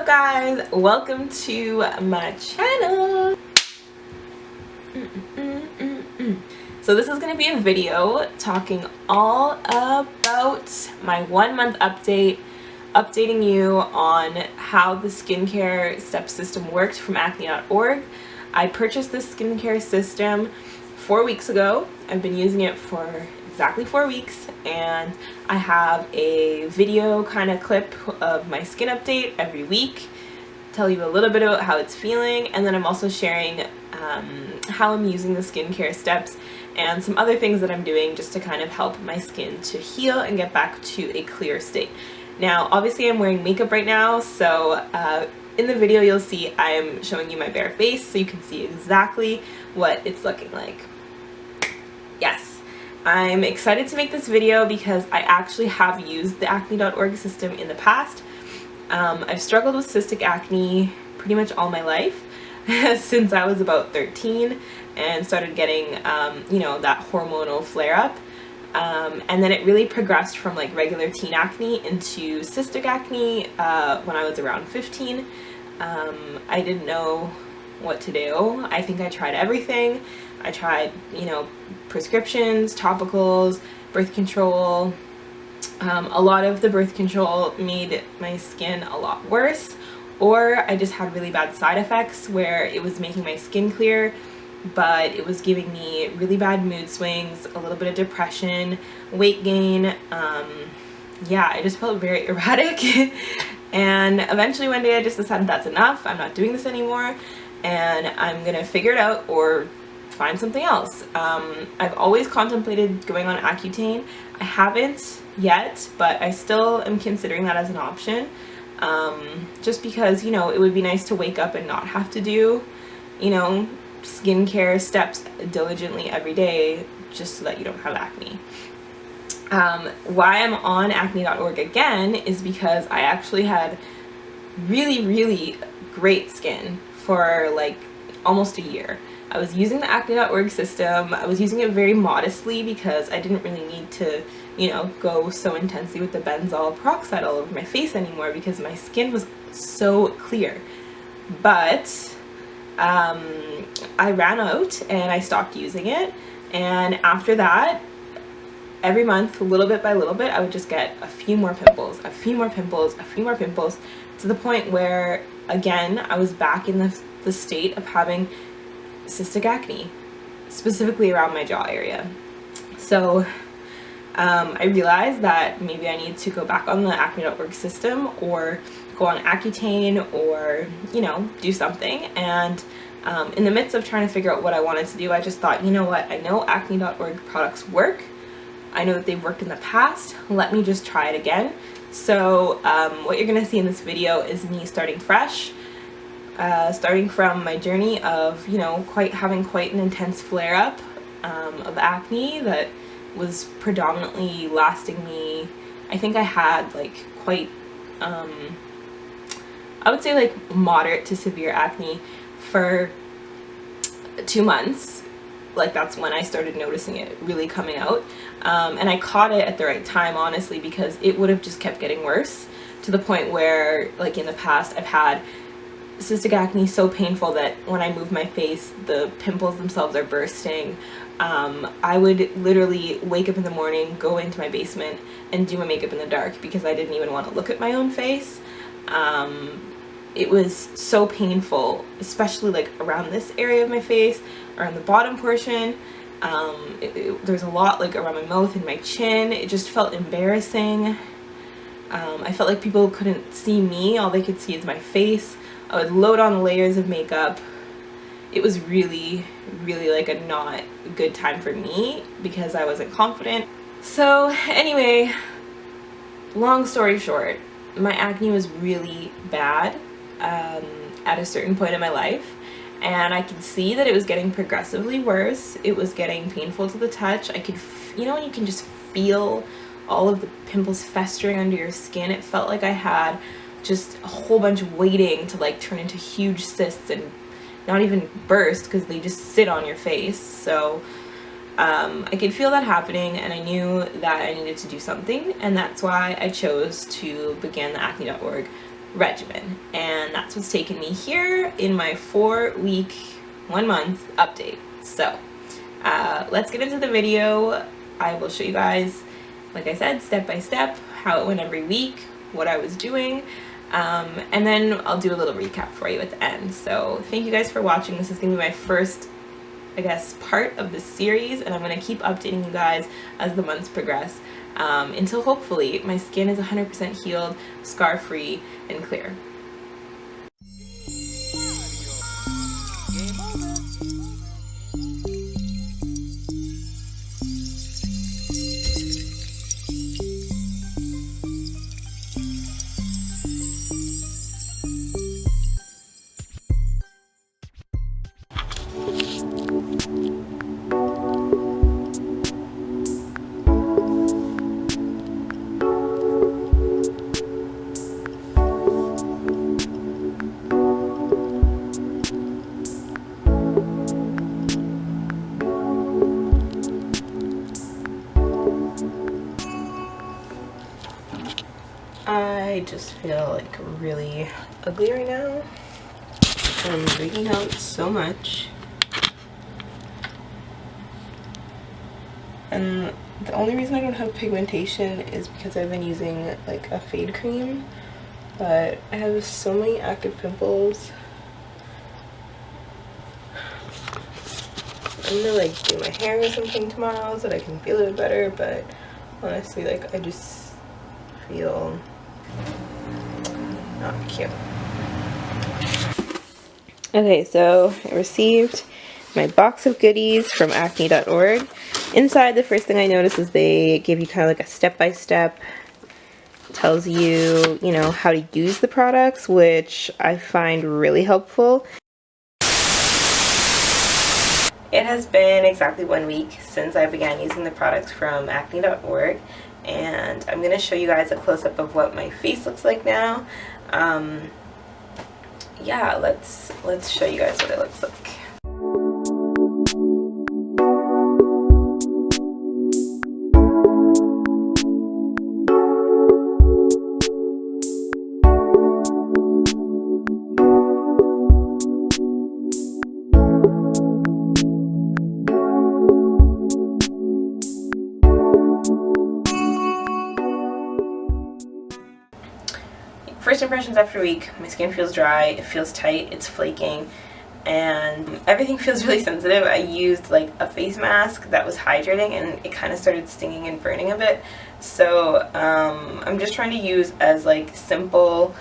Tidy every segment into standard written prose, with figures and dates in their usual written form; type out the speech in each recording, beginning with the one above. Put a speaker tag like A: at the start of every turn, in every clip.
A: guys? Welcome to my channel. So this is going to be a video talking all about my 1-month update, updating you on how the skincare step system works from acne.org. I purchased this skincare system 4 weeks ago. I've been using it for exactly 4 weeks, and I have a video kind of clip of my skin update every week, tell you a little bit about how it's feeling, and then I'm also sharing how I'm using the skincare steps and some other things that I'm doing just to kind of help my skin to heal and get back to a clear state. Now obviously I'm wearing makeup right now, so in the video you'll see I'm showing you my bare face so you can see exactly what it's looking like. Yes, I'm excited to make this video because I actually have used the acne.org system in the past. I've struggled with cystic acne pretty much all my life since I was about 13 and started getting you know, that hormonal flare-up, and then it really progressed from like regular teen acne into cystic acne when I was around 15. I didn't know what to do. I think I tried everything. I tried, you know, prescriptions, topicals, birth control. A lot of the birth control made my skin a lot worse, or I just had really bad side effects where it was making my skin clear, but it was giving me really bad mood swings, a little bit of depression, weight gain. Yeah, I just felt very erratic. And eventually one day I just decided that's enough. I'm not doing this anymore, and I'm gonna figure it out or find something else. I've always contemplated going on Accutane. I haven't yet, but I still am considering that as an option, just because, you know, it would be nice to wake up and not have to do, you know, skincare steps diligently every day just so that you don't have acne. Why I'm on acne.org again is because I actually had really great skin for like almost a year. I was using the acne.org system. I was using it very modestly because I didn't really need to, you know, go so intensely with the benzoyl peroxide all over my face anymore because my skin was so clear. But I ran out and I stopped using it, and after that, every month, little bit by little bit, I would just get a few more pimples, a few more pimples, a few more pimples, to the point where, again, I was back in the state of having cystic acne, specifically around my jaw area. So I realized that maybe I need to go back on the acne.org system or go on Accutane or, you know, do something. And in the midst of trying to figure out what I wanted to do, I just thought, you know what, I know acne.org products work. I know that they've worked in the past. Let me just try it again. So what you're gonna see in this video is me starting fresh, starting from my journey of, you know, having quite an intense flare-up of acne that was predominantly lasting me. I think I had like quite, I would say like moderate to severe acne for 2 months. Like that's when I started noticing it really coming out, and I caught it at the right time, honestly, because it would have just kept getting worse to the point where, like in the past, I've had cystic acne so painful that when I move my face, the pimples themselves are bursting. I would literally wake up in the morning, go into my basement, and do my makeup in the dark because I didn't even want to look at my own face. It was so painful, especially like around this area of my face, around the bottom portion. There's a lot like around my mouth and my chin. It just felt embarrassing. I felt like people couldn't see me. All they could see is my face. I would load on layers of makeup. It was really like a not good time for me because I wasn't confident. So anyway, long story short, my acne was really bad at a certain point in my life, and I could see that it was getting progressively worse. It was getting painful to the touch. I could, you know, when you can just feel all of the pimples festering under your skin. It felt like I had just a whole bunch waiting to like turn into huge cysts and not even burst because they just sit on your face. So I could feel that happening, and I knew that I needed to do something, and that's why I chose to begin the acne.org regimen, and that's what's taken me here in my 4-week, 1-month update. So let's get into the video. I will show you guys, like I said, step by step how it went every week, what I was doing, and then I'll do a little recap for you at the end. So thank you guys for watching. This is gonna be my first, I guess, part of this series, and I'm gonna keep updating you guys as the months progress, until hopefully my skin is 100% healed, scar-free, and clear. I just feel like really ugly right now. I'm breaking out so much. And the only reason I don't have pigmentation is because I've been using like a fade cream. But I have so many active pimples. I'm gonna like do my hair or something tomorrow so that I can feel a bit better, but honestly, like, I just feel not cute. Okay, so I received my box of goodies from acne.org. Inside, the first thing I noticed is they give you kind of like a step-by-step, tells you, you know, how to use the products, which I find really helpful. It has been exactly 1 week since I began using the products from acne.org, and I'm going to show you guys a close-up of what my face looks like now. Yeah, let's show you guys what it looks like. First impressions after a week, my skin feels dry, it feels tight, it's flaking, and everything feels really sensitive. I used like a face mask that was hydrating and it kind of started stinging and burning a bit. So I'm just trying to use as like simple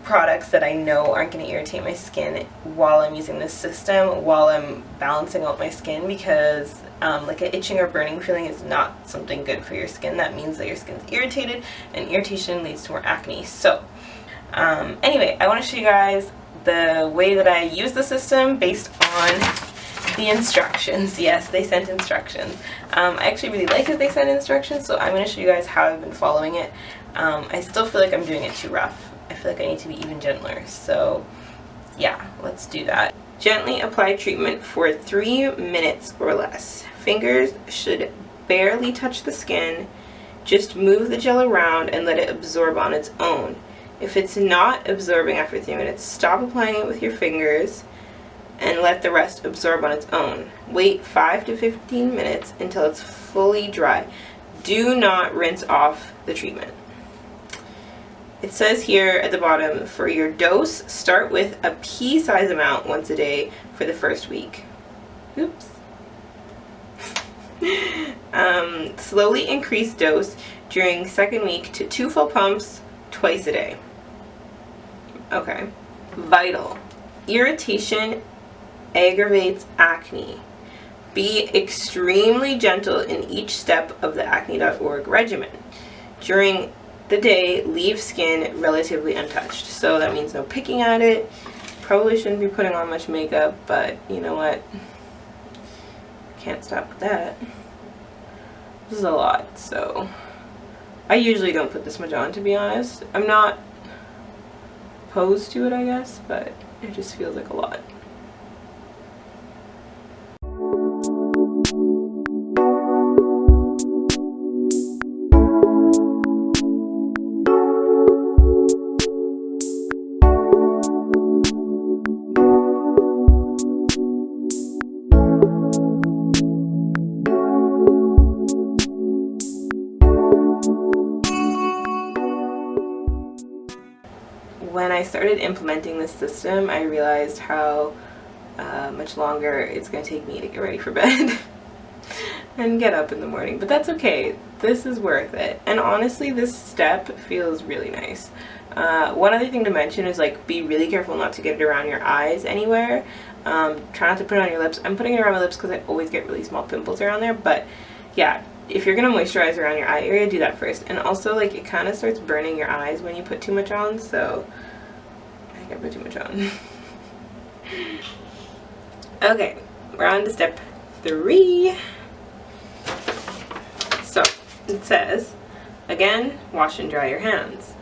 A: products that I know aren't going to irritate my skin while I'm using this system, while I'm balancing out my skin, because like an itching or burning feeling is not something good for your skin. That means that your skin's irritated, and irritation leads to more acne. So anyway, I want to show you guys the way that I use the system based on the instructions. Yes, they sent instructions. I actually really like that they sent instructions, so I'm going to show you guys how I've been following it. I still feel like I'm doing it too rough. I feel like I need to be even gentler. So yeah, let's do that. Gently apply treatment for 3 minutes or less. Fingers should barely touch the skin. Just move the gel around and let it absorb on its own. If it's not absorbing after 3 minutes, stop applying it with your fingers and let the rest absorb on its own. Wait 5 to 15 minutes until it's fully dry. Do not rinse off the treatment. It says here at the bottom, for your dose, start with a pea-size amount once a day for the first week. Oops. Slowly increase dose during second week to 2 full pumps twice a day. Okay. Vital. Irritation aggravates acne. Be extremely gentle in each step of the acne.org regimen. During the day, leave skin relatively untouched. So that means no picking at it. Probably shouldn't be putting on much makeup, but you know what? Can't stop with that. This is a lot, so I usually don't put this much on, to be honest. I'm not opposed to it, I guess, but it just feels like a lot. when I started implementing this system, I realized how much longer it's going to take me to get ready for bed and get up in the morning, but that's okay. This is worth it. And honestly, this step feels really nice. One other thing to mention is, like, be really careful not to get it around your eyes anywhere. Try not to put it on your lips. I'm putting it around my lips because I always get really small pimples around there, but yeah, if you're gonna moisturize around your eye area, do that first. And also, like, it kind of starts burning your eyes when you put too much on, so I think I put too much on. Okay, we're on to step 3. So it says, again, wash and dry your hands.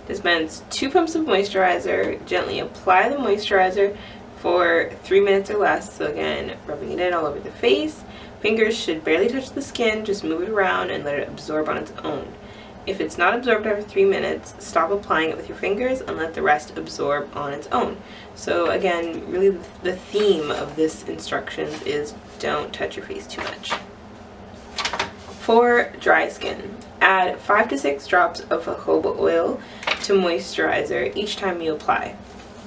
A: Dispense 2 pumps of moisturizer. Gently apply the moisturizer for 3 minutes or less. So again, rubbing it in all over the face. Fingers should barely touch the skin. Just move it around and let it absorb on its own. If it's not absorbed after 3 minutes, stop applying it with your fingers and let the rest absorb on its own. So again, really the theme of this instructions is don't touch your face too much. For dry skin, add 5 to 6 drops of jojoba oil to moisturizer each time you apply.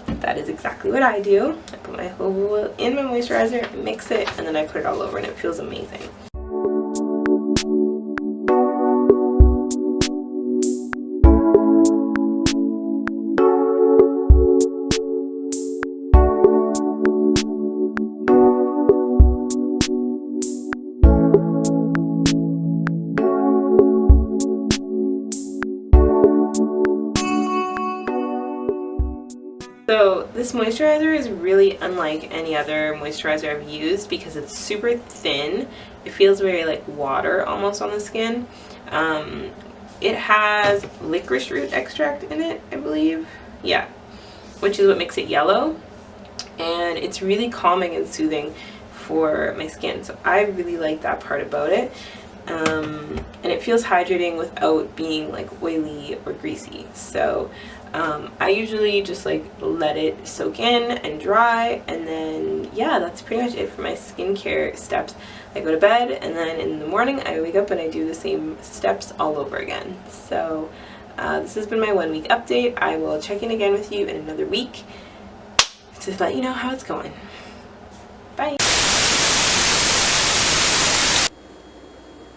A: That is exactly what I do. I put my jojoba oil in my moisturizer, mix it, and then I put it all over, and it feels amazing. So this moisturizer is really unlike any other moisturizer I've used because it's super thin. It feels very like water almost on the skin. It has licorice root extract in it, I believe. Yeah, which is what makes it yellow. And it's really calming and soothing for my skin. So I really like that part about it. And it feels hydrating without being like oily or greasy. So I usually just like let it soak in and dry, and then yeah, that's pretty much it for my skincare steps. I go to bed, and then in the morning I wake up and I do the same steps all over again. So this has been my 1 week update. I will check in again with you in another week to let you know how it's going. Bye!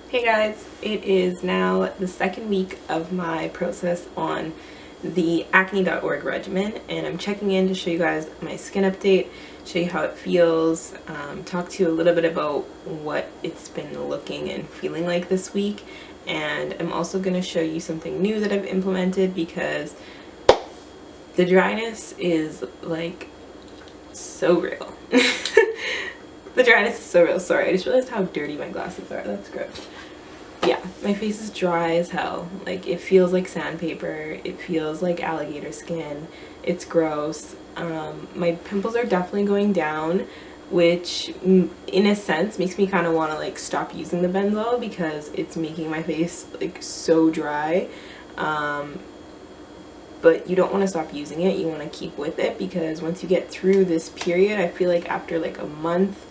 A: Hey guys, it is now the 2nd week of my process on the acne.org regimen, and I'm checking in to show you guys my skin update, show you how it feels, talk to you a little bit about what it's been looking and feeling like this week, and I'm also going to show you something new that I've implemented because the dryness is like so real. The dryness is so real. Sorry, I just realized how dirty my glasses are. That's gross. Yeah, my face is dry as hell. Like, it feels like sandpaper. It feels like alligator skin. It's gross. My pimples are definitely going down, which in a sense makes me kind of want to like stop using the Benzol because it's making my face like so dry. But you don't want to stop using it. You want to keep with it because once you get through this period, I feel like after like a month,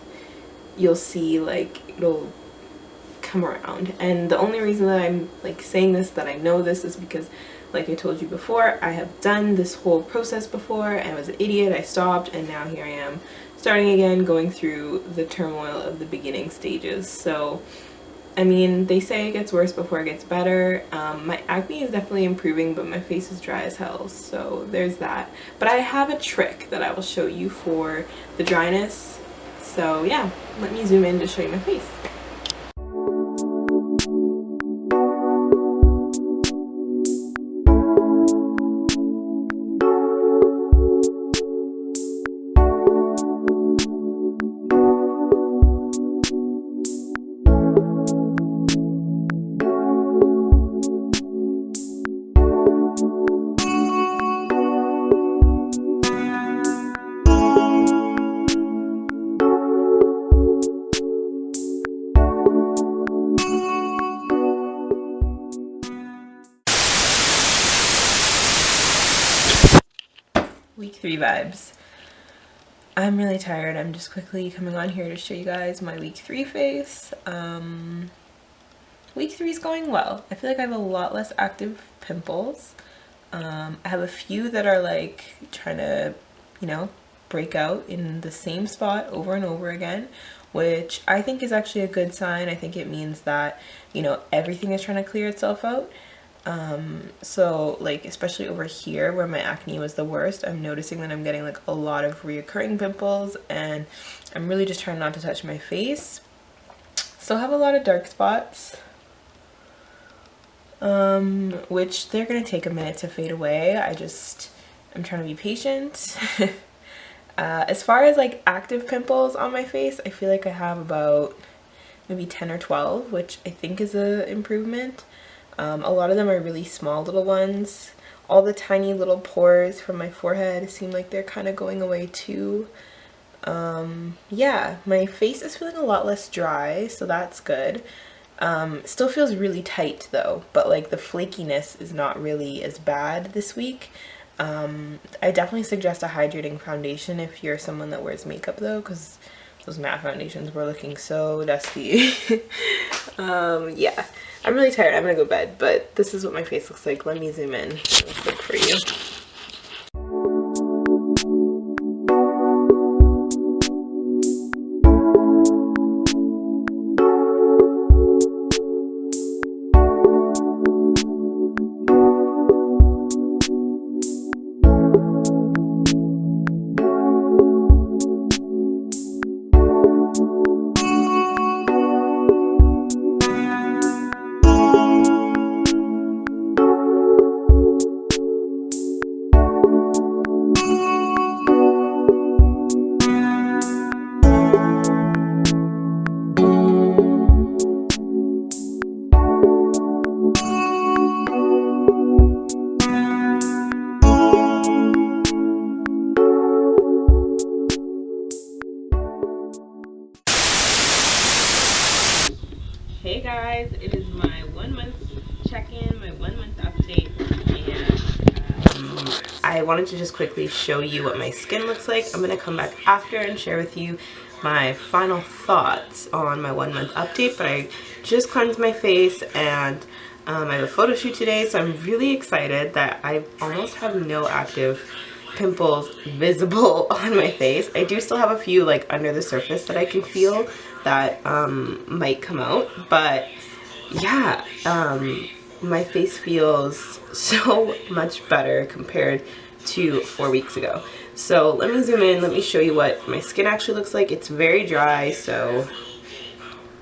A: you'll see like it'll come around. And the only reason that I'm like saying this, that I know this, is because like I told you before, I have done this whole process before. I was an idiot, I stopped, and now here I am starting again, going through the turmoil of the beginning stages. So I mean, they say it gets worse before it gets better. My acne is definitely improving, but my face is dry as hell, so there's that. But I have a trick that I will show you for the dryness. So yeah, let me zoom in to show you my face. Week 3 vibes. I'm really tired. I'm just quickly coming on here to show you guys my week 3 face. Week 3 is going well. I feel like I have a lot less active pimples. I have a few that are like trying to, you know, break out in the same spot over and over again, which I think is actually a good sign. I think it means that, you know, everything is trying to clear itself out. So like especially over here where my acne was the worst, I'm noticing that I'm getting like a lot of reoccurring pimples, and I'm really just trying not to touch my face. Still have a lot of dark spots, which they're gonna take a minute to fade away. I'm trying to be patient. As far as like active pimples on my face, I feel like I have about maybe 10 or 12, which I think is a improvement. A lot of them are really small little ones. All the tiny little pores from my forehead seem like they're kind of going away too. Yeah, my face is feeling a lot less dry, so that's good. Still feels really tight though, but like the flakiness is not really as bad this week. I definitely suggest a hydrating foundation if you're someone that wears makeup though, because those matte foundations were looking so dusty. Yeah, I'm really tired. I'm gonna go to bed, but this is what my face looks like. Let me zoom in real quick for you. Hey guys, it is my 1 month check-in, my 1 month update, and I wanted to just quickly show you what my skin looks like. I'm going to come back after and share with you my final thoughts on my 1 month update, but I just cleansed my face and I have a photo shoot today, so I'm really excited that I almost have no active pimples visible on my face. I do still have a few like under the surface that I can feel that might come out, but yeah, my face feels so much better compared to 4 weeks ago. So let me zoom in, let me show you what my skin actually looks like. It's very dry, so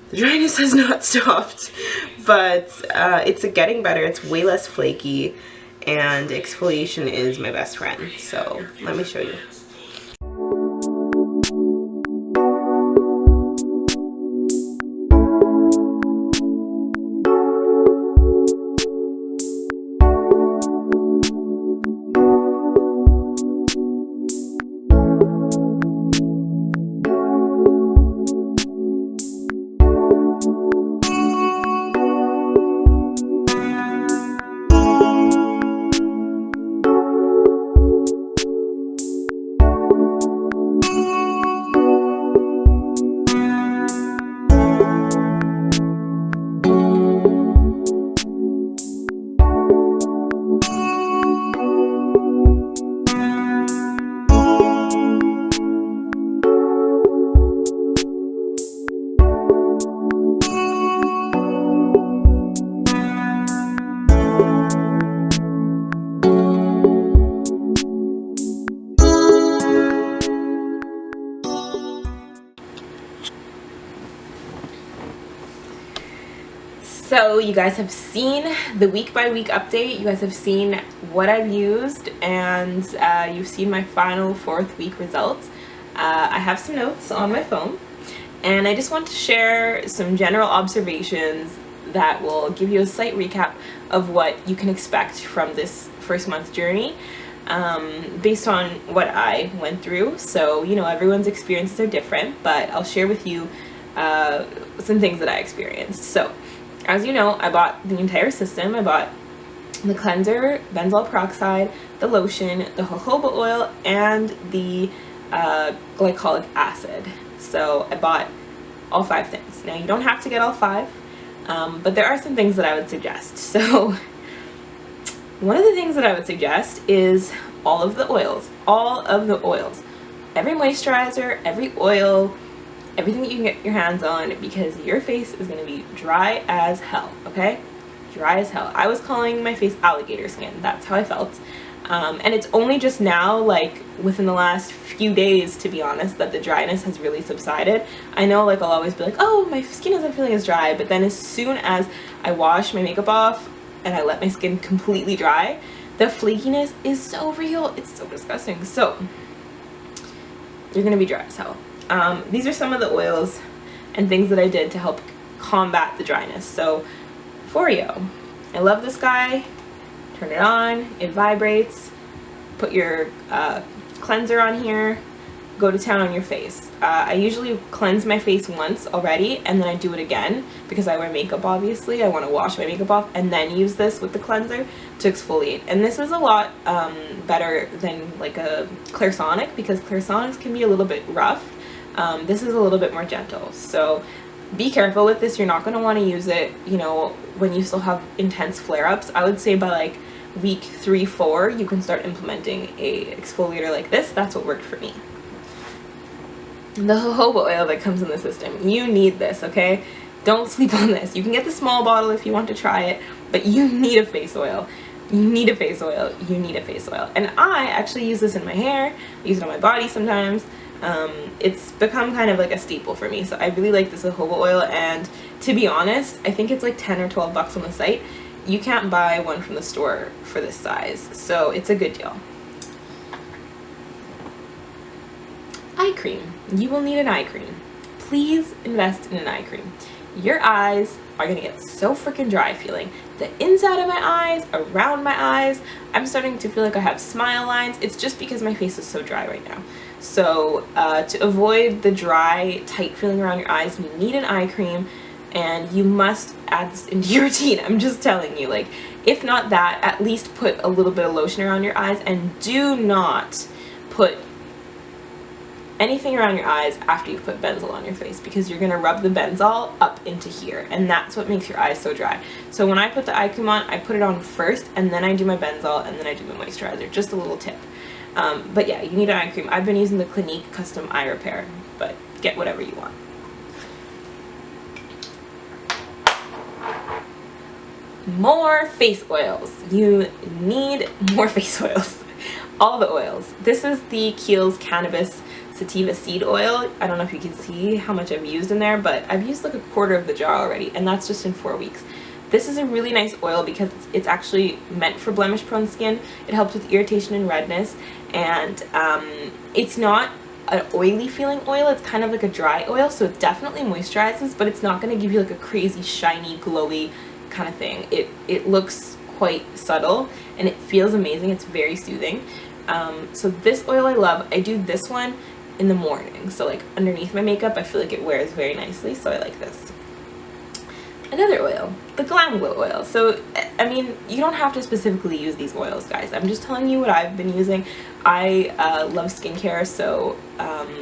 A: the dryness has not stopped, but it's getting better. It's way less flaky, and exfoliation is my best friend. So let me show you. So you guys have seen the week by week update. You guys have seen what I've used, and you've seen my final 4th week results. I have some notes on my phone, and I just want to share some general observations that will give you a slight recap of what you can expect from this 1st month journey, based on what I went through. So, you know, everyone's experiences are different, but I'll share with you some things that I experienced. So, as you know, I bought the entire system. I bought the cleanser, benzoyl peroxide, the lotion, the jojoba oil, and the glycolic acid. So I bought all 5 things. Now you don't have to get all 5, but there are some things that I would suggest. So one of the things that I would suggest is all of the oils. All of the oils. Every moisturizer, every oil, everything that you can get your hands on, because your face is going to be dry as hell, okay? Dry as hell. I was calling my face alligator skin. That's how I felt. And it's only just now, like within the last few days, to be honest, that the dryness has really subsided. I know, like, I'll always be like, oh, my skin isn't feeling as dry, but then as soon as I wash my makeup off and I let my skin completely dry, the flakiness is so real. It's so disgusting. So you're gonna be dry as hell. These are some of the oils and things that I did to help combat the dryness. So Foreo, I love this guy. Turn it on, it vibrates. Put your cleanser on here, go to town on your face. I usually cleanse my face once already, and then I do it again because I wear makeup, obviously. I want to wash my makeup off and then use this with the cleanser to exfoliate. And this is a lot better than like a Clairsonic, because Clairsonics can be a little bit rough. This is a little bit more gentle. So be careful with this. You're not going to want to use it, you know, when you still have intense flare-ups. I would say by like week 3-4 you can start implementing a exfoliator like this. That's what worked for me. The jojoba oil that comes in the system, you need this, okay? Don't sleep on this. You can get the small bottle if you want to try it, but you need a face oil. You need a face oil. You need a face oil. And I actually use this in my hair. I use it on my body sometimes. It's become kind of like a staple for me, so I really like this jojoba oil. And to be honest, I think it's like 10 or 12 bucks on the site. You can't buy one from the store for this size, so it's a good deal. Eye cream. You will need an eye cream. Please invest in an eye cream. Your eyes are gonna get so freaking dry feeling. The inside of my eyes, around my eyes, I'm starting to feel like I have smile lines. It's just because my face is so dry right now. So to avoid the dry, tight feeling around your eyes, you need an eye cream, and you must add this into your routine. I'm just telling you, like, if not that, at least put a little bit of lotion around your eyes, and do not put anything around your eyes after you've put Benzol on your face, because you're gonna rub the Benzol up into here, and that's what makes your eyes so dry. So when I put the eye cream on, I put it on first, and then I do my Benzol, and then I do my moisturizer. Just a little tip. But yeah, you need an eye cream. I've been using the Clinique Custom Eye Repair, but get whatever you want. More face oils. You need more face oils. All the oils. This is the KEIHLS Cannabis Sativa Seed Oil. I don't know if you can see how much I've used in there, but I've used like a quarter of the jar already, and that's just in 4 weeks. This is a really nice oil because it's actually meant for blemish prone skin. It helps with irritation and redness, and it's not an oily feeling oil. It's kind of like a dry oil, so it definitely moisturizes, but it's not going to give you like a crazy shiny glowy kind of thing. It looks quite subtle and it feels amazing. It's very soothing. So this oil I love. I do this one in the morning, so like underneath my makeup. I feel like it wears very nicely, so I like this. Another oil, the GLAM Glow oil. So I mean, you don't have to specifically use these oils, guys. I'm just telling you what I've been using. I love skincare, so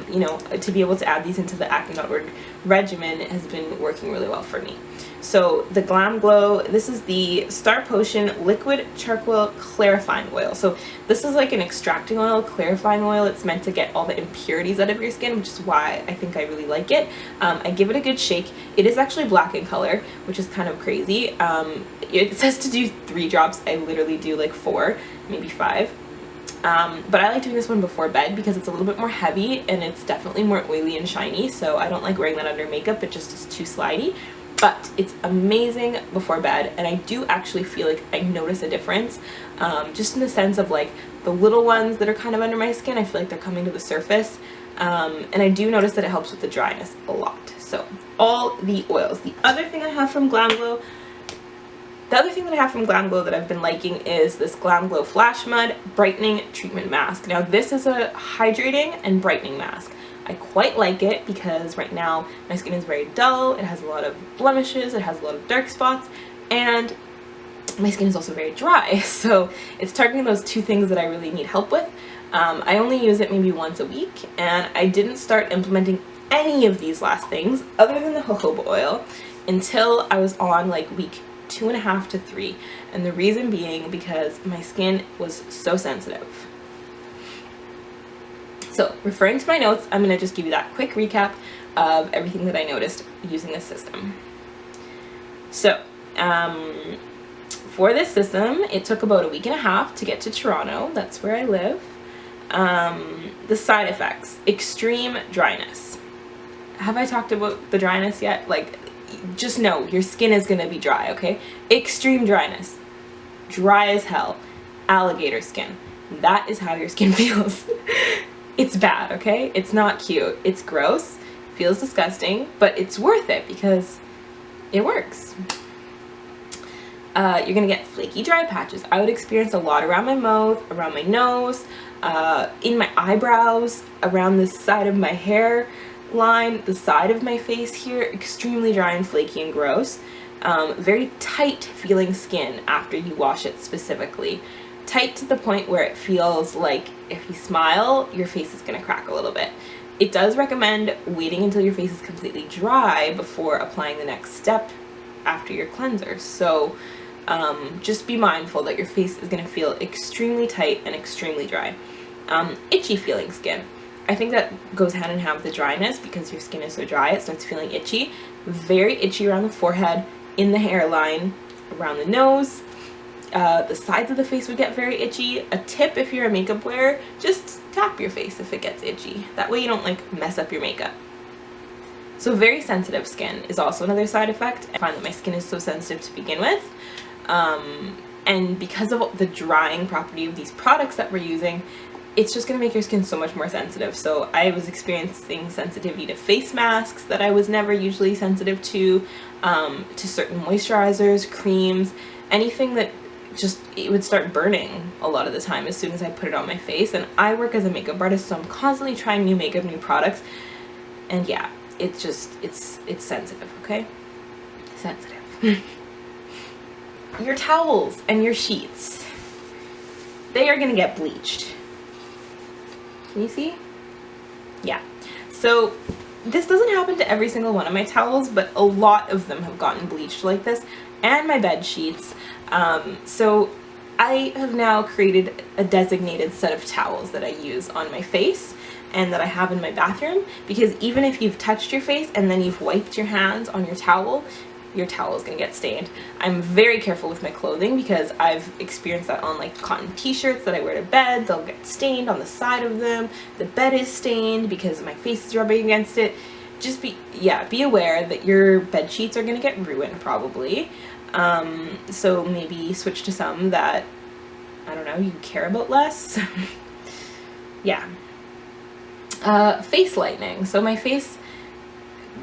A: you know, to be able to add these into the Acne.org regimen has been working really well for me. So the GLAM Glow, this is the Star Potion Liquid Charcoal Clarifying Oil. So this is like an extracting oil, clarifying oil. It's meant to get all the impurities out of your skin, which is why I think I really like it. I give it a good shake. It is actually black in color, which is kind of crazy. It says to do 3 drops. I literally do like 4, maybe 5. But I like doing this one before bed because it's a little bit more heavy and it's definitely more oily and shiny, so I don't like wearing that under makeup. It just is too slidey. But it's amazing before bed, and I do actually feel like I notice a difference, just in the sense of like the little ones that are kind of under my skin. I feel like they're coming to the surface, and I do notice that it helps with the dryness a lot. So all the oils. The other thing I have from GLAM Glow that I've been liking is this GLAM Glow Flash Mud Brightening Treatment Mask. Now this is a hydrating and brightening mask. I quite like it because right now my skin is very dull, it has a lot of blemishes, it has a lot of dark spots, and my skin is also very dry. So it's targeting those 2 things that I really need help with. I only use it maybe once a week, and I didn't start implementing any of these last things other than the jojoba oil until I was on like week 2.5 to 3. And the reason being because my skin was so sensitive. So referring to my notes, I'm going to just give you that quick recap of everything that I noticed using this system. So for this system, it took about a week and a half to get to Toronto. That's where I live. The side effects: extreme dryness. Have I talked about the dryness yet? Like, just know your skin is going to be dry, okay? Extreme dryness. Dry as hell. Alligator skin. That is how your skin feels. It's bad, okay? It's not cute. It's gross. Feels disgusting, but it's worth it because it works. You're gonna get flaky, dry patches. I would experience a lot around my mouth, around my nose, in my eyebrows, around the side of my hair line, the side of my face here, extremely dry and flaky and gross. Very tight feeling skin after you wash it specifically. Tight to the point where it feels like if you smile, your face is gonna crack a little bit. It does recommend waiting until your face is completely dry before applying the next step after your cleanser. So just be mindful that your face is going to feel extremely tight and extremely dry. Itchy feeling skin. I think that goes hand in hand with the dryness because your skin is so dry, it starts feeling itchy. Very itchy around the forehead, in the hairline, around the nose. The sides of the face would get very itchy. A tip if you're a makeup wearer, just tap your face if it gets itchy. That way you don't like mess up your makeup. So very sensitive skin is also another side effect. I find that my skin is so sensitive to begin with. And because of the drying property of these products that we're using, it's just going to make your skin so much more sensitive. So I was experiencing sensitivity to face masks that I was never usually sensitive to certain moisturizers, creams, anything that just, it would start burning a lot of the time as soon as I put it on my face. And I work as a makeup artist, so I'm constantly trying new makeup, new products. And yeah, it's just, it's sensitive, okay? Sensitive. Your towels and your sheets, they are going to get bleached. Can you see? Yeah. So this doesn't happen to every single one of my towels, but a lot of them have gotten bleached like this, and my bed sheets. So I have now created a designated set of towels that I use on my face and that I have in my bathroom, because even if you've touched your face and then you've wiped your hands on your towel is gonna get stained. I'm very careful with my clothing because I've experienced that on like cotton t-shirts that I wear to bed. They'll get stained on the side of them. The bed is stained because my face is rubbing against it. Just be aware that your bed sheets are gonna get ruined probably. So maybe switch to some that, I don't know, you care about less. Yeah. Face lightening. So my face,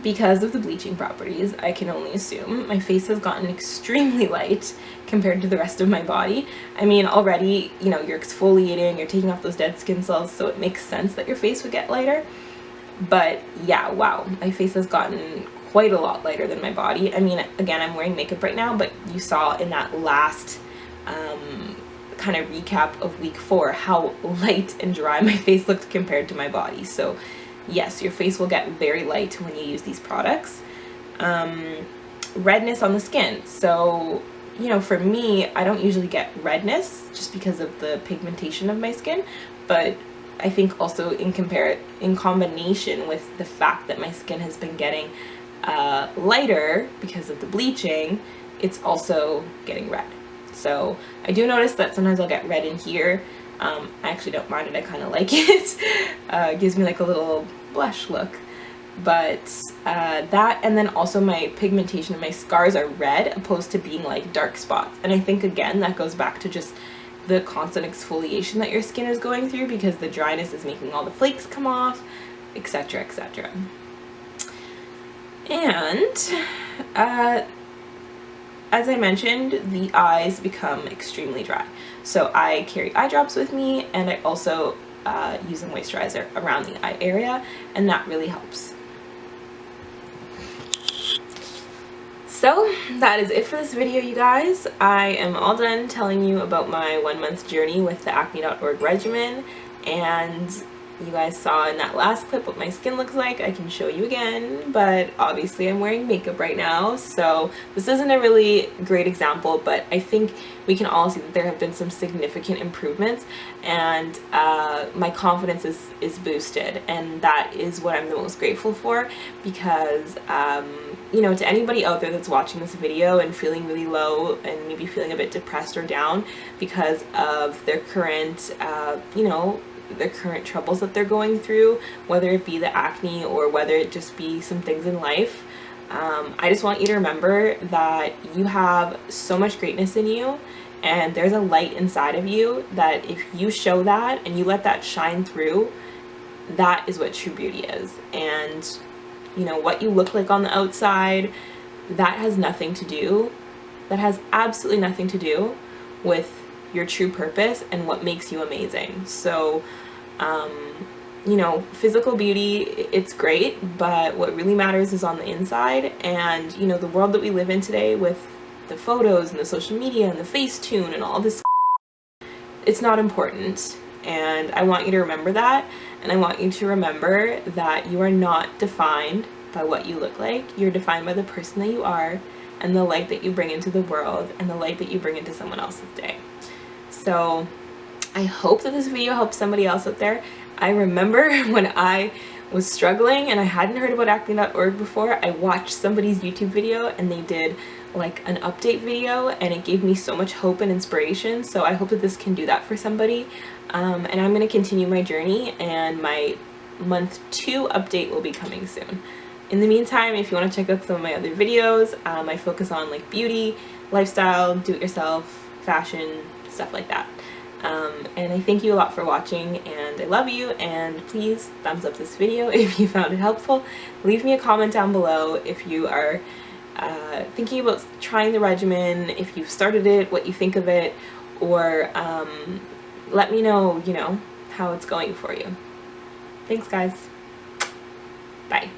A: because of the bleaching properties, I can only assume my face has gotten extremely light compared to the rest of my body. I mean, already, you know, you're exfoliating, you're taking off those dead skin cells, so it makes sense that your face would get lighter. But yeah, wow, my face has gotten quite a lot lighter than my body. I mean, again, I'm wearing makeup right now, but you saw in that last kind of recap of week 4 how light and dry my face looked compared to my body. So yes, your face will get very light when you use these products. Redness on the skin. So, you know, for me, I don't usually get redness just because of the pigmentation of my skin, but I think also in combination with the fact that my skin has been getting lighter because of the bleaching, it's also getting red. So I do notice that sometimes I'll get red in here. I actually don't mind it, I kind of like it. It gives me like a little blush look. But that, and then also my pigmentation of my scars are red opposed to being like dark spots. And I think again that goes back to just the constant exfoliation that your skin is going through, because the dryness is making all the flakes come off, etc, etc. And as I mentioned, the eyes become extremely dry. So I carry eye drops with me, and I also use a moisturizer around the eye area, and that really helps. So that is it for this video, you guys. I am all done telling you about my 1-month journey with the acne.org regimen, and You guys saw in that last clip what my skin looks like. I can show you again, but obviously I'm wearing makeup right now, so this isn't a really great example, but I think we can all see that there have been some significant improvements, and my confidence is boosted, and that is what I'm the most grateful for, because you know, to anybody out there that's watching this video and feeling really low and maybe feeling a bit depressed or down because of their current you know, the current troubles that they're going through, whether it be the acne or whether it just be some things in life, I just want you to remember that you have so much greatness in you, and there's a light inside of you that if you show that and you let that shine through, that is what true beauty is. And you know, what you look like on the outside, that has nothing to do, that has absolutely nothing to do with your true purpose and what makes you amazing. So you know, physical beauty, it's great, but what really matters is on the inside. And you know, the world that we live in today with the photos and the social media and the Facetune and all this, it's not important. And I want you to remember that, and I want you to remember that you are not defined by what you look like. You're defined by the person that you are and the light that you bring into the world and the light that you bring into someone else's day. So I hope that this video helps somebody else out there. I remember when I was struggling and I hadn't heard about acne.org before, I watched somebody's YouTube video and they did like an update video, and it gave me so much hope and inspiration. So I hope that this can do that for somebody, and I'm going to continue my journey, and my month 2 update will be coming soon. In the meantime, if you want to check out some of my other videos, I focus on like beauty, lifestyle, do-it-yourself, fashion, stuff like that. And I thank you a lot for watching, and I love you, and please thumbs up this video if you found it helpful. Leave me a comment down below if you are thinking about trying the regimen, if you've started it, what you think of it, or let me know, you know, how it's going for you. Thanks guys. Bye.